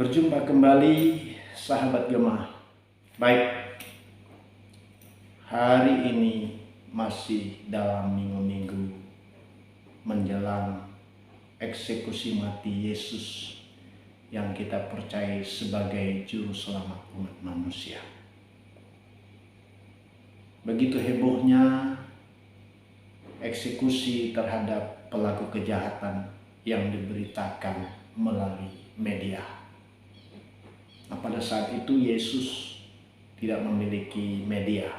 Berjumpa kembali sahabat Gema. Baik, hari ini masih dalam minggu-minggu menjelang eksekusi mati Yesus yang kita percaya sebagai juru selamat umat manusia. Begitu hebohnya eksekusi terhadap pelaku kejahatan yang diberitakan melalui media. Nah, pada saat itu Yesus tidak memiliki media.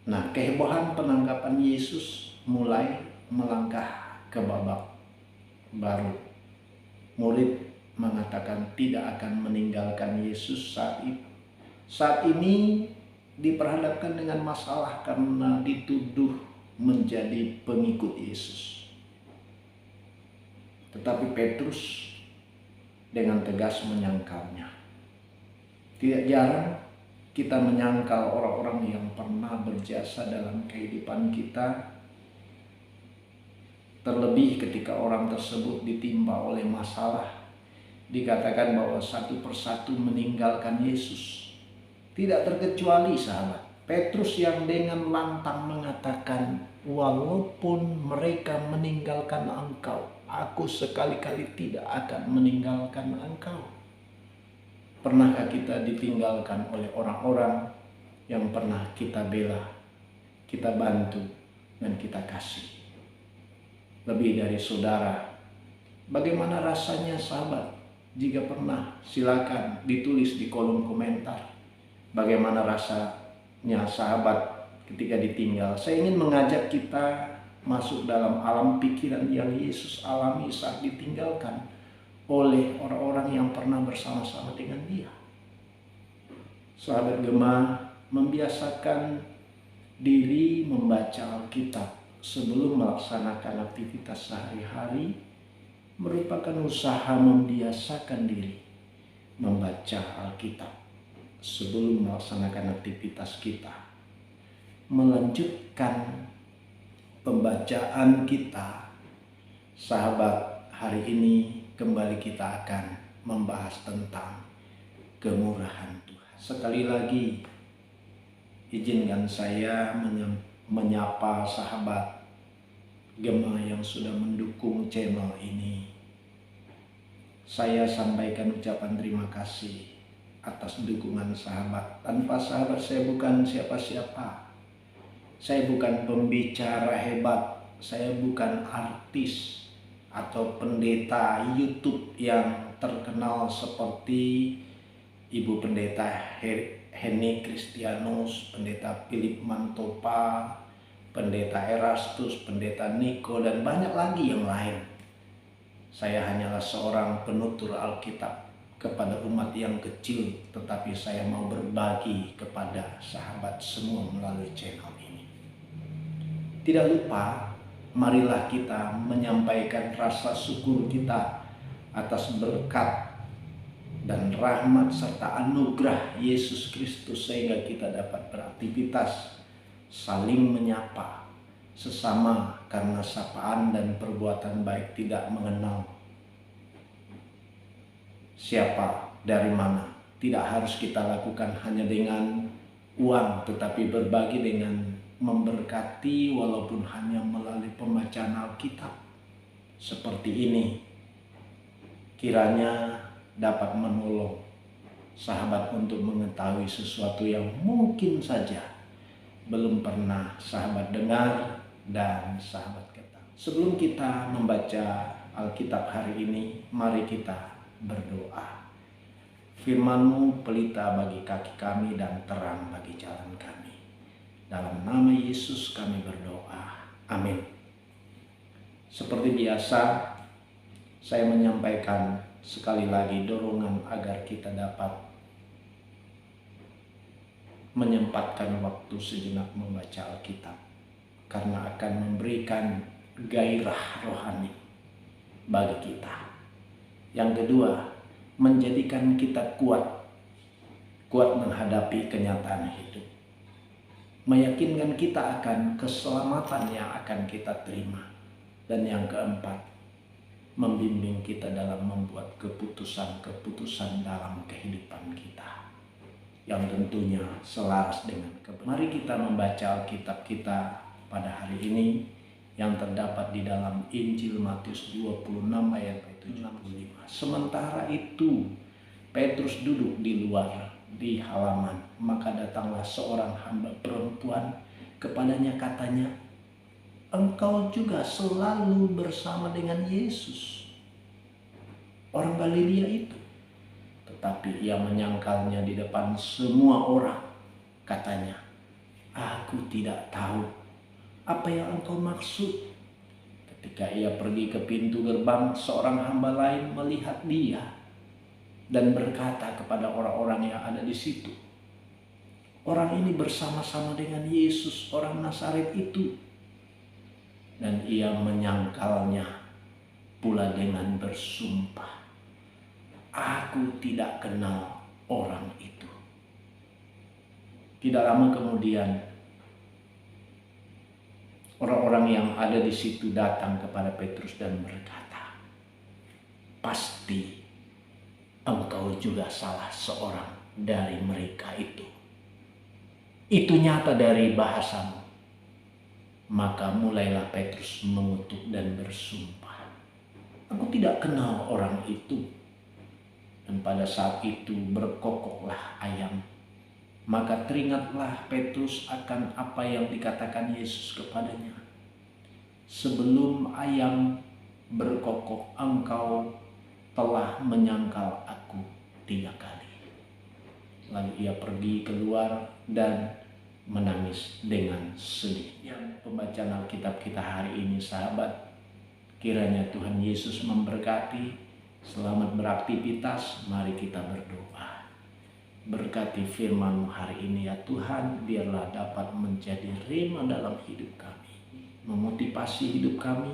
Nah, kehebohan penangkapan Yesus mulai melangkah ke babak baru. Murid mengatakan tidak akan meninggalkan Yesus saat itu. Saat ini diperhadapkan dengan masalah karena dituduh menjadi pengikut Yesus. Tetapi Petrus dengan tegas menyangkalnya. Tidak jarang kita menyangkal orang-orang yang pernah berjasa dalam kehidupan kita, terlebih ketika orang tersebut ditimpa oleh masalah. Dikatakan bahwa satu persatu meninggalkan Yesus. Tidak terkecuali sahabat Petrus yang dengan lantang mengatakan, walaupun mereka meninggalkan engkau, aku sekali-kali tidak akan meninggalkan engkau. Pernahkah kita ditinggalkan oleh orang-orang yang pernah kita bela, kita bantu, dan kita kasih? Lebih dari saudara, bagaimana rasanya sahabat? Jika pernah, silakan ditulis di kolom komentar. Bagaimana rasanya sahabat ketika ditinggal? Saya ingin mengajak kita masuk dalam alam pikiran yang Yesus alami saat ditinggalkan oleh orang-orang yang pernah bersama-sama dengan dia. Sahabat Gema, membiasakan diri membaca Alkitab sebelum melaksanakan aktivitas sehari-hari merupakan usaha membiasakan diri membaca Alkitab sebelum melaksanakan aktivitas kita. Melanjutkan pembacaan kita, sahabat, hari ini kembali kita akan membahas tentang kemurahan Tuhan. Sekali lagi, izinkan saya menyapa sahabat Gema yang sudah mendukung channel ini. Saya sampaikan ucapan terima kasih atas dukungan sahabat. Tanpa sahabat saya bukan siapa-siapa. Saya bukan pembicara hebat. Saya bukan artis atau pendeta YouTube yang terkenal seperti Ibu Pendeta Henny Kristianus, Pendeta Philip Mantopa, Pendeta Erastus, Pendeta Niko, dan banyak lagi yang lain. Saya hanyalah seorang penutur Alkitab kepada umat yang kecil, tetapi saya mau berbagi kepada sahabat semua melalui channel ini. Tidak lupa, marilah kita menyampaikan rasa syukur kita atas berkat dan rahmat serta anugerah Yesus Kristus sehingga kita dapat beraktivitas saling menyapa sesama karena sapaan dan perbuatan baik tidak mengenal siapa dari mana. Tidak harus kita lakukan hanya dengan uang, tetapi berbagi dengan memberkati walaupun hanya melalui pembacaan Alkitab seperti ini. Kiranya dapat menolong sahabat untuk mengetahui sesuatu yang mungkin saja belum pernah sahabat dengar dan sahabat ketahui. Sebelum kita membaca Alkitab hari ini, mari kita berdoa. Firman-Mu pelita bagi kaki kami dan terang bagi jalan kami. Dalam nama Yesus kami berdoa. Amin. Seperti biasa, saya menyampaikan sekali lagi dorongan agar kita dapat menyempatkan waktu sejenak membaca Alkitab, karena akan memberikan gairah rohani bagi kita. Yang kedua, menjadikan kita kuat menghadapi kenyataan hidup. Meyakinkan kita akan keselamatan yang akan kita terima. Dan yang keempat, membimbing kita dalam membuat keputusan-keputusan dalam kehidupan kita yang tentunya selaras dengan kebenaran. Mari kita membaca Alkitab kita pada hari ini yang terdapat di dalam Injil Matius 26 ayat 75. Sementara itu Petrus duduk di luar di halaman, maka datanglah seorang hamba perempuan kepadanya, katanya, "Engkau juga selalu bersama dengan Yesus, orang Galilea itu." Tetapi ia menyangkalnya di depan semua orang. Katanya, "Aku tidak tahu apa yang engkau maksud." Ketika ia pergi ke pintu gerbang, seorang hamba lain melihat dia dan berkata kepada orang-orang yang ada di situ, "Orang ini bersama-sama dengan Yesus, orang Nazaret itu." Dan ia menyangkalnya pula dengan bersumpah, "Aku tidak kenal orang itu." Tidak lama kemudian, orang-orang yang ada di situ datang kepada Petrus dan berkata, "Pasti engkau juga salah seorang dari mereka itu. Itu nyata dari bahasamu." Maka mulailah Petrus mengutuk dan bersumpah, "Aku tidak kenal orang itu." Dan pada saat itu berkokoklah ayam. Maka teringatlah Petrus akan apa yang dikatakan Yesus kepadanya, "Sebelum ayam berkokok, engkau telah menyangkal aku 3 kali." Lalu ia pergi keluar dan menangis dengan sedih. Pembacaan Alkitab kita hari ini, sahabat, kiranya Tuhan Yesus memberkati. Selamat beraktivitas, mari kita berdoa. Berkati firman-Mu hari ini ya Tuhan, biarlah dapat menjadi rema dalam hidup kami, memotivasi hidup kami,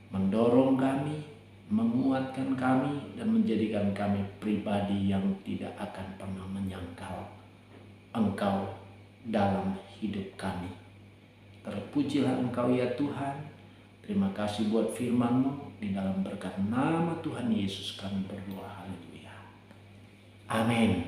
mendorong kami, menguatkan kami, dan menjadikan kami pribadi yang tidak akan pernah menyangkal Engkau dalam hidup kami. Terpujilah Engkau ya Tuhan. Terima kasih buat firman-Mu. Di dalam berkat nama Tuhan Yesus kami berdoa. Haleluya. Amin.